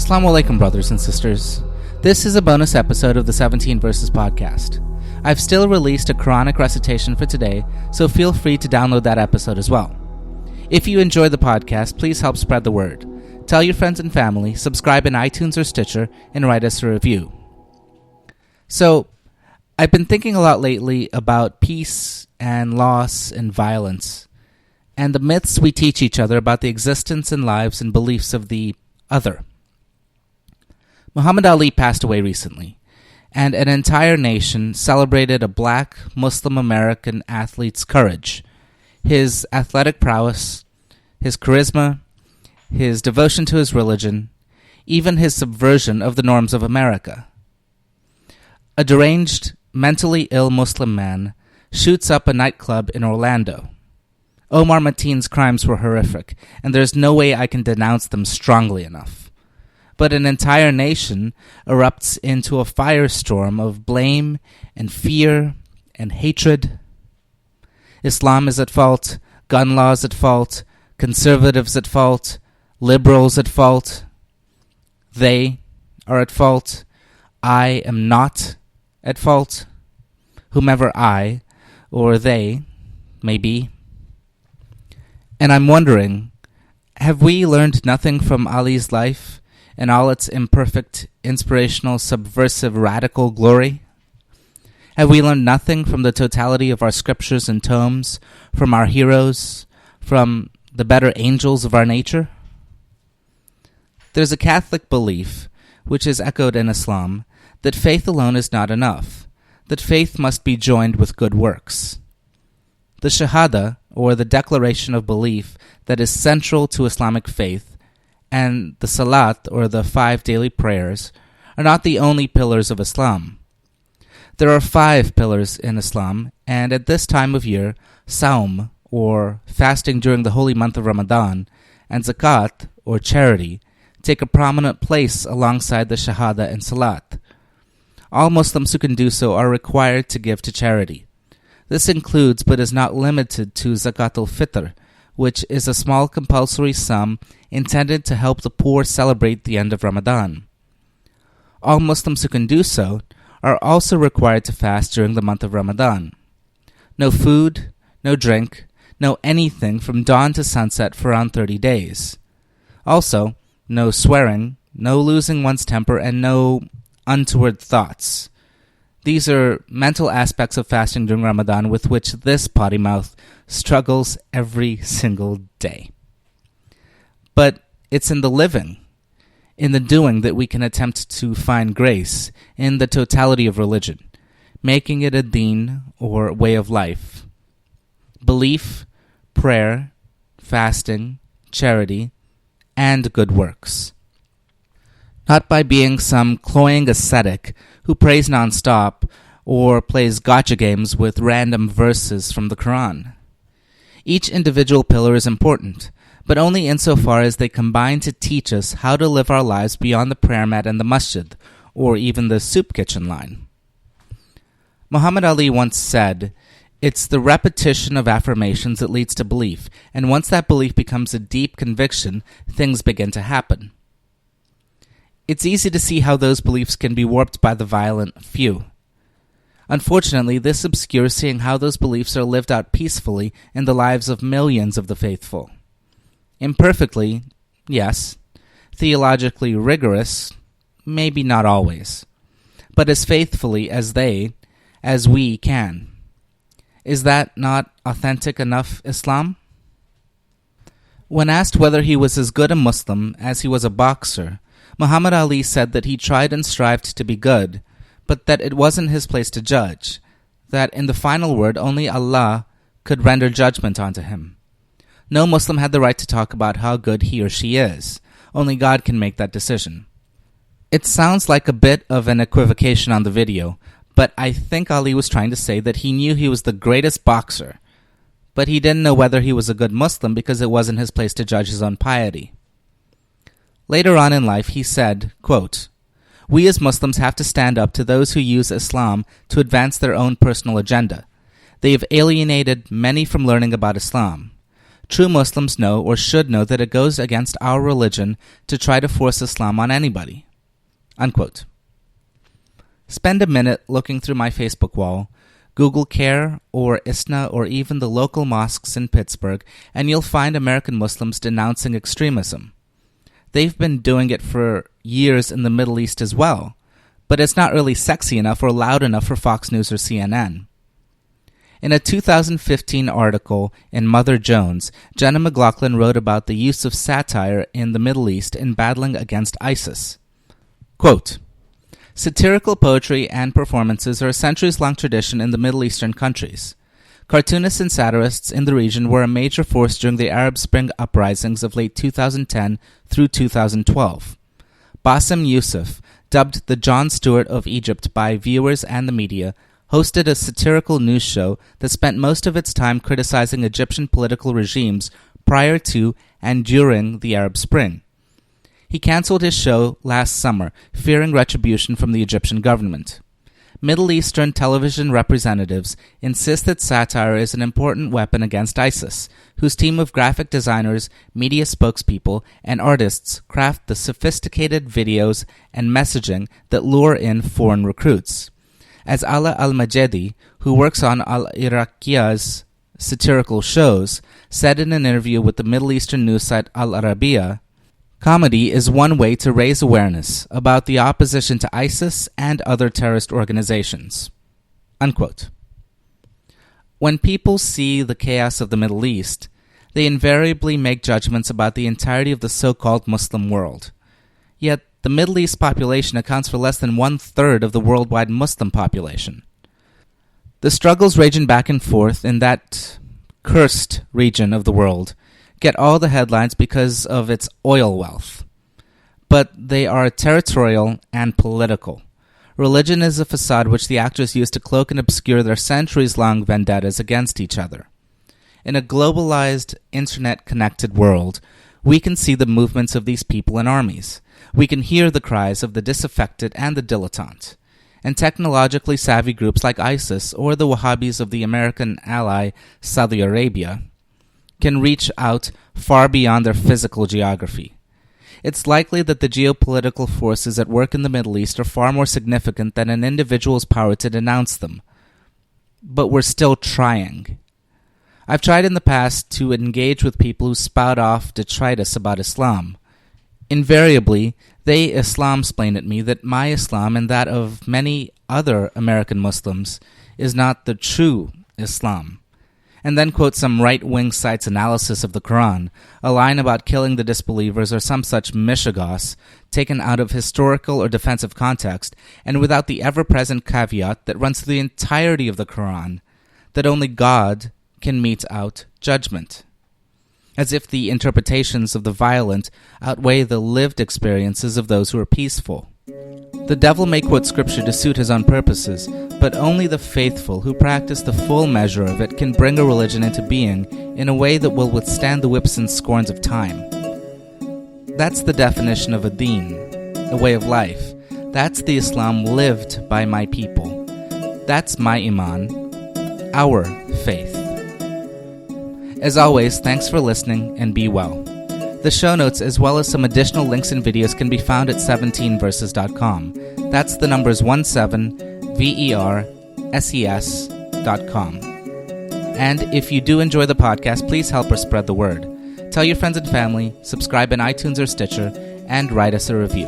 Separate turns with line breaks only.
As-salaam wa-alaikum, brothers and sisters. This is a bonus episode of the 17 Verses podcast. I've still released a Quranic recitation for today, so feel free to download that episode as well. If you enjoy the podcast, please help spread the word. Tell your friends and family, subscribe in iTunes or Stitcher, and write us a review. So, I've been thinking a lot lately about peace and loss and violence, and the myths we teach each other about the existence and lives and beliefs of the other. Muhammad Ali passed away recently, and an entire nation celebrated a black Muslim American athlete's courage, his athletic prowess, his charisma, his devotion to his religion, even his subversion of the norms of America. A deranged, mentally ill Muslim man shoots up a nightclub in Orlando. Omar Mateen's crimes were horrific, and there's no way I can denounce them strongly enough. But an entire nation erupts into a firestorm of blame and fear and hatred. Islam is at fault, gun laws at fault, conservatives at fault, liberals at fault. They are at fault. I am not at fault. Whomever I or they may be. And I'm wondering, have we learned nothing from Ali's life in all its imperfect, inspirational, subversive, radical glory? Have we learned nothing from the totality of our scriptures and tomes, from our heroes, from the better angels of our nature? There's a Catholic belief, which is echoed in Islam, that faith alone is not enough, that faith must be joined with good works. The Shahada, or the declaration of belief that is central to Islamic faith, and the Salat, or the 5 daily prayers, are not the only pillars of Islam. There are 5 pillars in Islam, and at this time of year, Saum, or fasting during the holy month of Ramadan, and Zakat, or charity, take a prominent place alongside the Shahada and Salat. All Muslims who can do so are required to give to charity. This includes, but is not limited to, Zakat al-Fitr, which is a small compulsory sum intended to help the poor celebrate the end of Ramadan. All Muslims who can do so are also required to fast during the month of Ramadan. No food, no drink, no anything from dawn to sunset for around 30 days. Also, no swearing, no losing one's temper, and no untoward thoughts. These are mental aspects of fasting during Ramadan with which this potty mouth struggles every single day. But it's in the living, in the doing, that we can attempt to find grace in the totality of religion, making it a deen, or way of life. Belief, prayer, fasting, charity, and good works. Not by being some cloying ascetic who prays nonstop or plays gotcha games with random verses from the Quran. Each individual pillar is important, but only insofar as they combine to teach us how to live our lives beyond the prayer mat and the masjid, or even the soup kitchen line. Muhammad Ali once said, "It's the repetition of affirmations that leads to belief, and once that belief becomes a deep conviction, things begin to happen." It's easy to see how those beliefs can be warped by the violent few. Unfortunately, this obscures seeing how those beliefs are lived out peacefully in the lives of millions of the faithful. Imperfectly, yes. Theologically rigorous, maybe not always. But as faithfully as we can. Is that not authentic enough Islam? When asked whether he was as good a Muslim as he was a boxer, Muhammad Ali said that he tried and strived to be good, but that it wasn't his place to judge, that in the final word only Allah could render judgment onto him. No Muslim had the right to talk about how good he or she is. Only God can make that decision. It sounds like a bit of an equivocation on the video, but I think Ali was trying to say that he knew he was the greatest boxer, but he didn't know whether he was a good Muslim because it wasn't his place to judge his own piety. Later on in life, he said, quote, "We as Muslims have to stand up to those who use Islam to advance their own personal agenda. They have alienated many from learning about Islam. True Muslims know or should know that it goes against our religion to try to force Islam on anybody." Unquote. Spend a minute looking through my Facebook wall, Google CARE or ISNA or even the local mosques in Pittsburgh, and you'll find American Muslims denouncing extremism. They've been doing it for years in the Middle East as well, but it's not really sexy enough or loud enough for Fox News or CNN. In a 2015 article in Mother Jones, Jenna McLaughlin wrote about the use of satire in the Middle East in battling against ISIS. Quote, "Satirical poetry and performances are a centuries-long tradition in the Middle Eastern countries. Cartoonists and satirists in the region were a major force during the Arab Spring uprisings of late 2010 through 2012. Bassem Youssef, dubbed the Jon Stewart of Egypt by viewers and the media, hosted a satirical news show that spent most of its time criticizing Egyptian political regimes prior to and during the Arab Spring. He canceled his show last summer, fearing retribution from the Egyptian government. Middle Eastern television representatives insist that satire is an important weapon against ISIS, whose team of graphic designers, media spokespeople, and artists craft the sophisticated videos and messaging that lure in foreign recruits. As Ala Al-Majedi, who works on Al-Iraqiya's satirical shows, said in an interview with the Middle Eastern news site Al-Arabiya, comedy is one way to raise awareness about the opposition to ISIS and other terrorist organizations." Unquote. When people see the chaos of the Middle East, they invariably make judgments about the entirety of the so-called Muslim world. Yet, the Middle East population accounts for less than 1/3 of the worldwide Muslim population. The struggles raging back and forth in that cursed region of the world get all the headlines because of its oil wealth. But they are territorial and political. Religion is a facade which the actors use to cloak and obscure their centuries-long vendettas against each other. In a globalized, internet-connected world, we can see the movements of these people in armies. We can hear the cries of the disaffected and the dilettante. And technologically savvy groups like ISIS or the Wahhabis of the American ally Saudi Arabia can reach out far beyond their physical geography. It's likely that the geopolitical forces at work in the Middle East are far more significant than an individual's power to denounce them. But we're still trying. I've tried in the past to engage with people who spout off detritus about Islam. Invariably, they Islam-splain at me that my Islam and that of many other American Muslims is not the true Islam, and then quote some right-wing site's analysis of the Quran, a line about killing the disbelievers or some such mishegoss taken out of historical or defensive context, and without the ever-present caveat that runs through the entirety of the Quran, that only God can mete out judgment. As if the interpretations of the violent outweigh the lived experiences of those who are peaceful. The devil may quote scripture to suit his own purposes, but only the faithful who practice the full measure of it can bring a religion into being in a way that will withstand the whips and scorns of time. That's the definition of a Deen, a way of life. That's the Islam lived by my people. That's my Iman, our faith. As always, thanks for listening and be well. The show notes as well as some additional links and videos can be found at 17verses.com. That's the numbers 17verses.com. And if you do enjoy the podcast, please help us spread the word. Tell your friends and family, subscribe in iTunes or Stitcher, and write us a review.